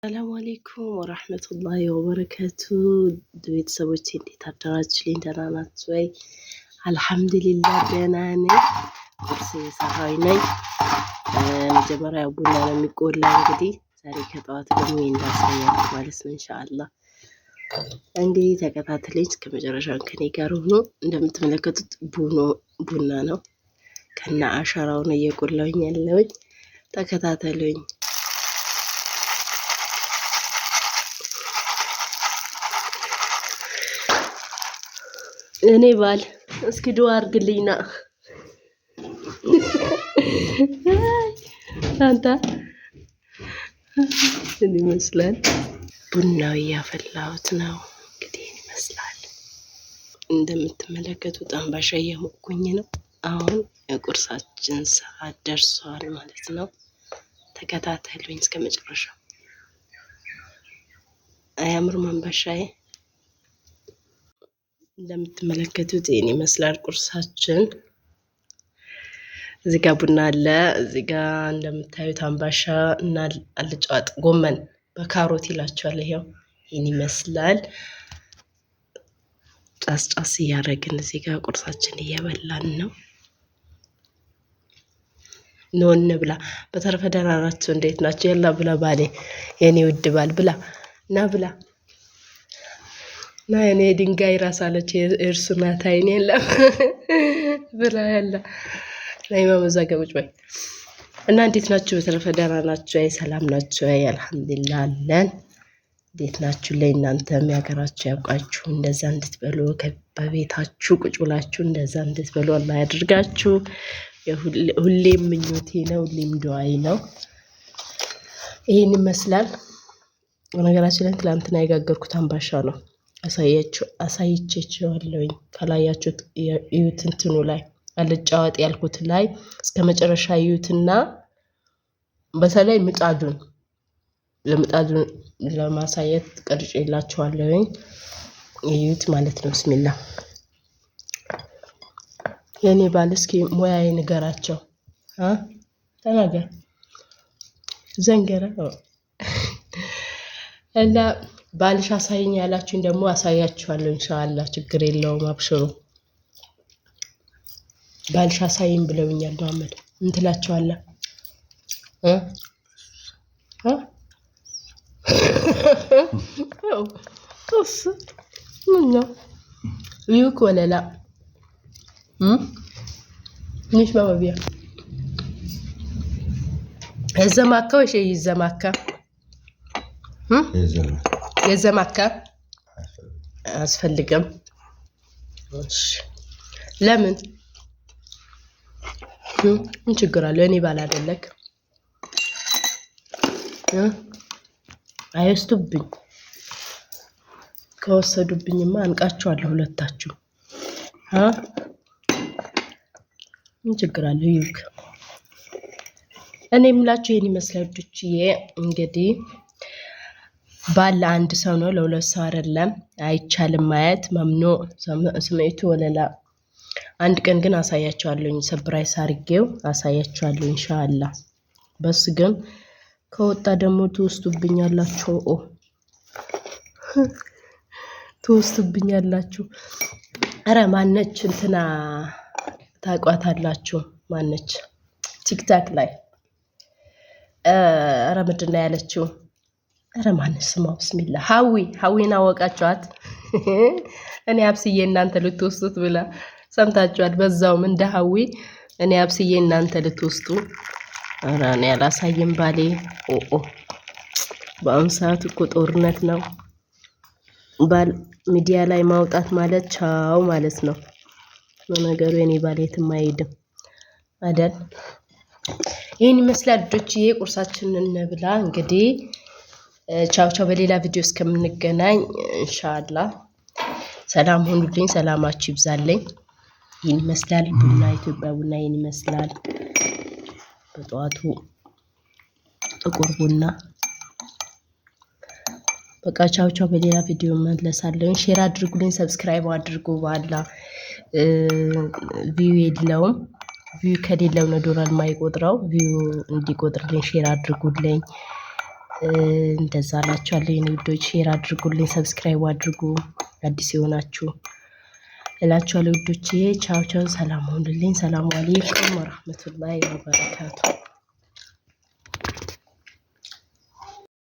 ሰላም አለይኩም ወራህመቱላሂ ወበረካቱ ቤተሰቦቼ እንዴት አደራችሁልኝ? ደህና ናችሁ ወይ? አልሐምዱሊላህ ደህና ነኝ። ቁርስ እየሰራሁኝ ነኝ። መጀመሪያ ቡና ነው የሚቆላ። እንግዲህ ዛሬ ከጠዋት ደግሞ እንዳሳያችሁ ማለት ነው ኢንሻአላህ። እንግዲህ ተከታተለኝ እስከ መጨረሻው ከኔ ጋር ሆኖ። እንደምትመለከቱት ቡና ነው ከነ አሸራው ነው እየቆላሁኝ ያለሁኝ። ተከታተሉኝ። እኔ ባል እስኪ ዱአ አድርግልኝና አንተ ምን ይመስላል? ቡናው እያፈላሁት ነው። እንግዲህ ይመስላል እንደምትመለከቱት አምባሻ እየሞኩኝ ነው። አሁን የቁርሳችን ሰዓት ደርሷል ማለት ነው። ተከታተሉኝ እስከ መጨረሻው። አያምርም አምባሻዬ? እንደምትመለከቱት ይሄን ይመስላል ቁርሳችን። እዚህ ጋር ቡና አለ። እዚህ ጋር እንደምታዩት አምባሻ እና አልጫ ወጥ ጎመን በካሮት ይላችኋል። ይሄው ይሄን ይመስላል። ጫስ እያደረግን እዚህ ጋር ቁርሳችን እየበላን ነው። ኑ እንብላ። በተረፈ ደህና ናችሁ? እንዴት ናችሁ? የላ ብላ ባሌ፣ የኔ ውድ ባል ብላ እና ብላ ና እኔ ድንጋይ ራስ አለች እርሱ ናት አይኔ የለም ብላ ያለ ናይ ማመዛገቦች ወይ እና እንዴት ናችሁ? በተረፈ ደህና ናችሁ? አይ ሰላም ናችሁ? አይ አልሐምዱሊላህ አለን። እንዴት ናችሁ? ለእናንተም ያገራችሁ ያውቃችሁ እንደዛ እንድትበሉ በቤታችሁ ቁጭ ብላችሁ እንደዛ እንድትበሉ አላህ ያድርጋችሁ። ሁሌም ምኞቴ ነው፣ ሁሌም ዱዓይ ነው። ይሄን ይመስላል። በነገራችን ላይ ትላንትና የጋገርኩት አምባሻ ነው። አሳይቼዋለሁኝ። ካላያችሁት እዩት። እንትኑ ላይ አልጫ ወጥ ያልኩት ላይ እስከ መጨረሻ እዩትና በተለይ ምጣዱን ለማሳየት ቀርጬላችኋለሁኝ። እዩት ማለት ነው። ብስሚላ የኔ ባል እስኪ ሙያዬ ንገራቸው። ተናገር ዘንገረ እና ባልሽ አሳይኝ ያላችሁኝ ደግሞ አሳያችኋለሁ ኢንሻአላህ። ችግር የለውም አብሽሩ። ባልሽ አሳይኝ ብለውኛል። መሐመድ ምን ትላችኋለህ? ቶስ ምን ነው ይውክ ወለላ ንሽ ማባቢያ የዘማካ ወይ ይዘማካ የዘማካ አስፈልግም። እሺ ለምን ምን ችግር አለው? እኔ ባል አይደለክ አይወስዱብኝ። ከወሰዱብኝማ አንቃቸዋለሁ ሁለታችሁ። ምን ችግር አለው? ይልክ እኔ የምላችሁ ይሄን ይመስላል። ዱችዬ እንግዲህ ባል አንድ ሰው ነው፣ ለሁለት ሰው አይደለም። አይቻልም ማየት መምኖ ስሜቱ ወለላ። አንድ ቀን ግን አሳያችኋለሁ። ሰብራይስ አርጌው አሳያችኋለሁ ኢንሻአላህ። በስ ግን ከወጣ ደግሞ ትወስዱብኛላችሁ። ትወስዱብኛላችሁ። አረ ማነች እንትና ታቋታላችሁ? ማነች ቲክታክ ላይ አረ ምንድን ነው ያለችው? አረ ማነች ስሟ? ብስሚላ ሀዊን አወቃችኋት? እኔ አብስዬ እናንተ ልትወስዱት ብላ ሰምታችኋል። በዛውም እንደ ሀዊ እኔ አብስዬ እናንተ ልትወስዱ። አረ እኔ አላሳይም ባሌ። በአሁኑ ሰዓት እኮ ጦርነት ነው። ባል ሚዲያ ላይ ማውጣት ማለት ቻው ማለት ነው። በነገሩ የኔ ባል የትም አይሄድም አይደል? ይሄን ይመስላል ልጆችዬ። ቁርሳችንን እንብላ እንግዲህ። ቻው። በሌላ ቪዲዮ እስከምንገናኝ ኢንሻአላህ ሰላም ሁኑልኝ። ሰላማችሁ ይብዛልኝ። ይሄን ይመስላል ቡና፣ ኢትዮጵያ ቡና ይሄን ይመስላል። በጠዋቱ ጥቁር ቡና። በቃ ቻው። በሌላ ቪዲዮ መለሳለሁ። ሼር አድርጉልኝ፣ ሰብስክራይብ አድርጉ። ባላ ቪው የለውም። ቪው ከሌለው ነው ዶላር ማይቆጥረው። ቪው እንዲቆጥርልኝ ሼር አድርጉልኝ። እንደዛ እላችኋለሁ የኔ ውዶች። ሼር አድርጉልኝ፣ ሰብስክራይብ አድርጉ አዲስ የሆናችሁ እላችኋለሁ ውዶቼ። ቻው ቻው፣ ሰላም ሁኑልኝ። ሰላም አለይኩም ወራህመቱላሂ ወበረካቱ።